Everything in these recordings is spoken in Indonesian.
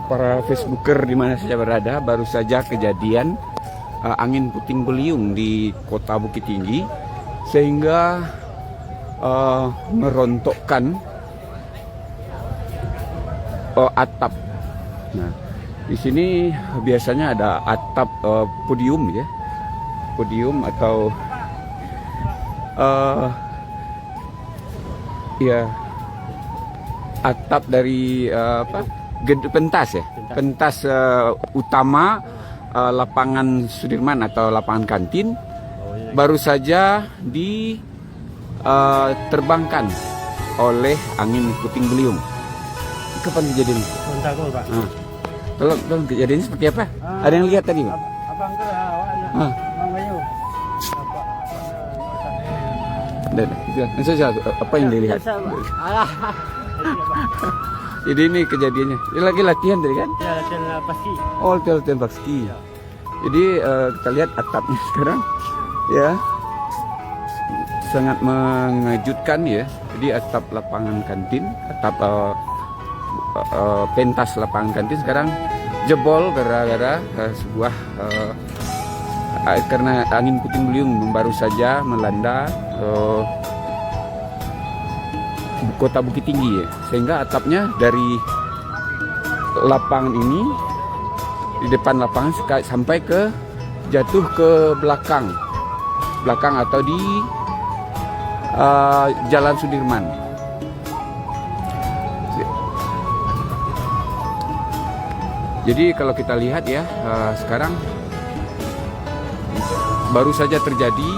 para Facebooker di mana saja berada, baru saja kejadian angin puting beliung di Kota Bukit Tinggi sehingga merontokkan atap. Nah, di sini biasanya ada atap podium ya, podium atau ya atap dari pentas ya, pentas utama lapangan Sudirman atau lapangan kantin baru saja diterbangkan oleh angin puting beliung. Kapan kejadian? Kontakul, Pak. Tolong kejadiannya seperti apa? Ada yang lihat tadi, Pak? Abang ke awaknya. Bang Bayu. Dan itu apa yang dilihat? Alah. Jadi ini kejadiannya. Ini lagi latihan tadi kan? Ya, latihan pasti. Oh, latihan paski. Jadi kita lihat atapnya sekarang, ya, sangat mengejutkan ya. Jadi atap lapangan kantin, atap pentas lapangan kantin sekarang jebol gara-gara sebuah karena angin puting beliung baru saja melanda Kota Bukit Tinggi ya, sehingga atapnya dari lapangan ini di depan lapangan sampai ke jatuh ke belakang atau di Jalan Sudirman. Jadi kalau kita lihat ya, sekarang baru saja terjadi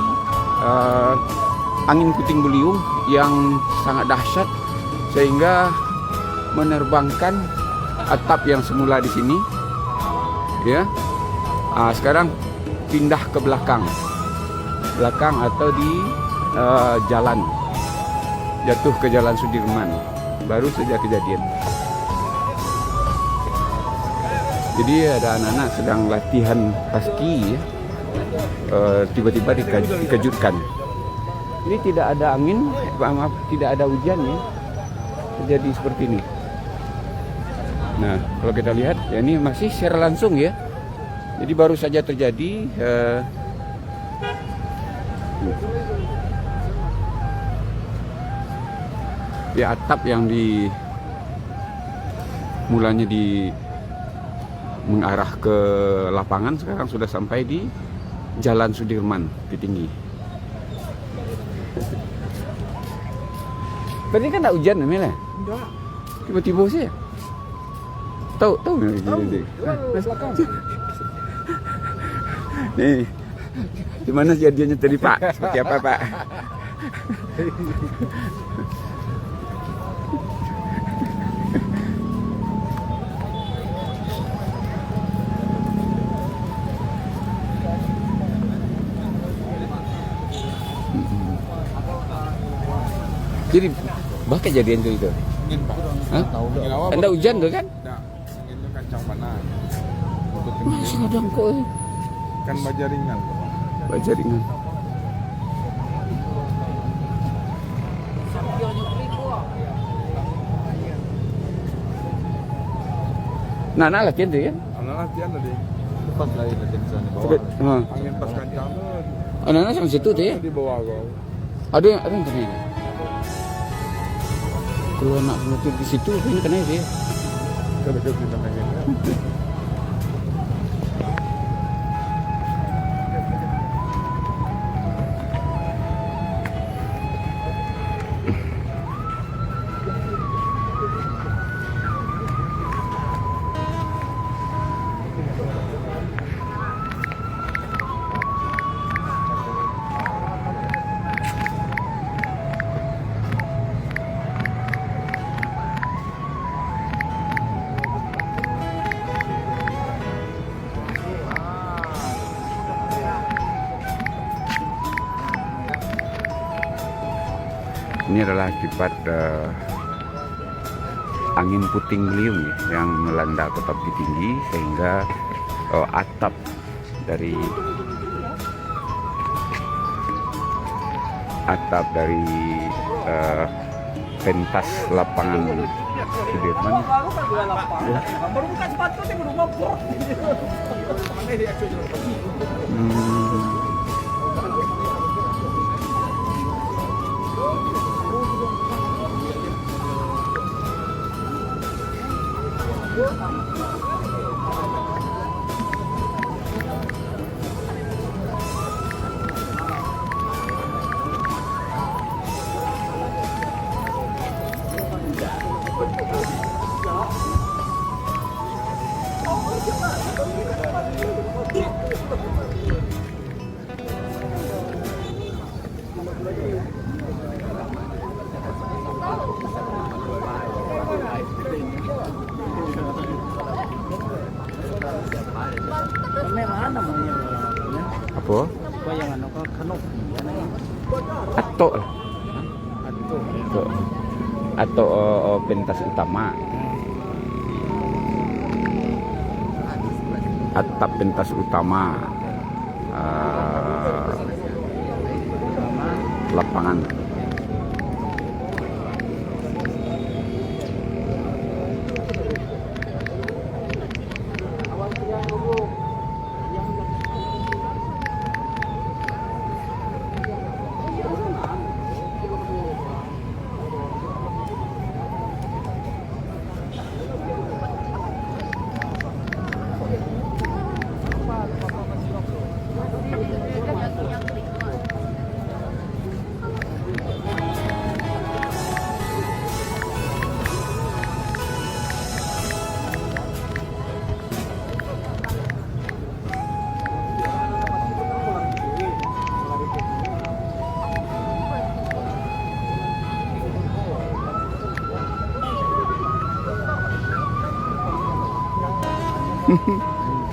angin puting beliung yang sangat dahsyat sehingga menerbangkan atap yang semula di sini ya, sekarang pindah ke belakang atau di jalan, jatuh ke Jalan Sudirman. Baru saja kejadian. Jadi ada anak-anak sedang latihan paski ya, tiba-tiba dikejutkan. Ini tidak ada angin, maaf, tidak ada hujan ya, terjadi seperti ini. Nah, kalau kita lihat ya, ini masih secara langsung ya. Jadi baru saja terjadi ya, atap yang mulanya mengarah ke lapangan sekarang sudah sampai di Jalan Sudirman Bukit Tinggi. Tadi kan tak hujan namanya lah. Enggak. Tiba-tiba sih. Tahu. Nih, gimana kejadiannya tadi Pak? Seperti apa Pak? Jadi bahkan kejadian itu. Angin, Pak. Hah? Angin awal Anda hujan tuh kan? Enggak, anginnya kencang panas. Untuk Wah, sedang kok. kan baja ringan, Pak. Baca ringan. Nah, latihan tuh kan? Anak latihan tadi. Pas lagi latihan sana di bawah. Angin pas kencang tuh Anak-anak sama situ tuh ya? di bawah kau. Ada yang kena ini. Kalau anak menutup di situ, ini kena itu ya. Dekat di anginnya. Ini adalah akibat angin puting beliung ya, yang melanda Kota Bukit Tinggi sehingga atap dari pentas lapangan Sudirman. Ya. Baru buka sepatu sih baru ngobrol. Ini mana namanya? Apa? Apa yang anu kok kanop? Atok lah. Aduh. Atok. Atok pentas utama. Atap pentas utama. Lapangan.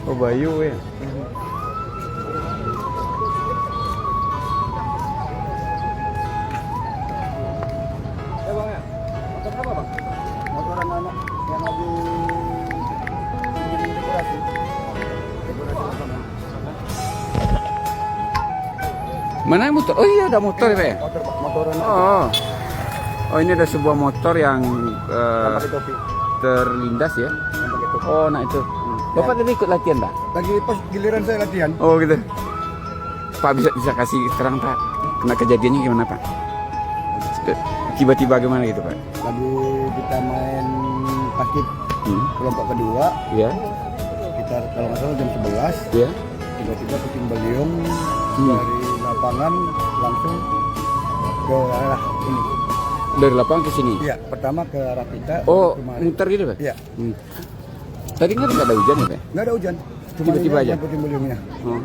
Oh Bayu ya. Bang ya. Motor apa, Bang? Motoran anak yang lagi dekorasi. Mana motor? Oh iya ada motor ya Pak? Motoran Oh. Oh ini ada sebuah motor yang pakai topi. terlindas ya. Yang pakai topi. Oh nah itu. Bapak tadi ikut latihan Pak? Lagi pas giliran saya latihan. Oh gitu. Pak bisa kasih terang Pak. Kena kejadiannya gimana Pak? Tiba-tiba gimana gitu Pak? Lagi kita main takip kelompok kedua. Ya. Kita kalau nggak salah jam 11. Ya. Tiba-tiba puting beliung dari lapangan langsung ke arah ini. Dari lapangan ke sini. Iya, pertama ke arah kita. Oh, kemarin. muter gitu Pak? Iya, Tadi nggak ada hujan ya Pak? nggak ada hujan. Cuma Tiba-tiba ini aja? puting beliungnya. Oh.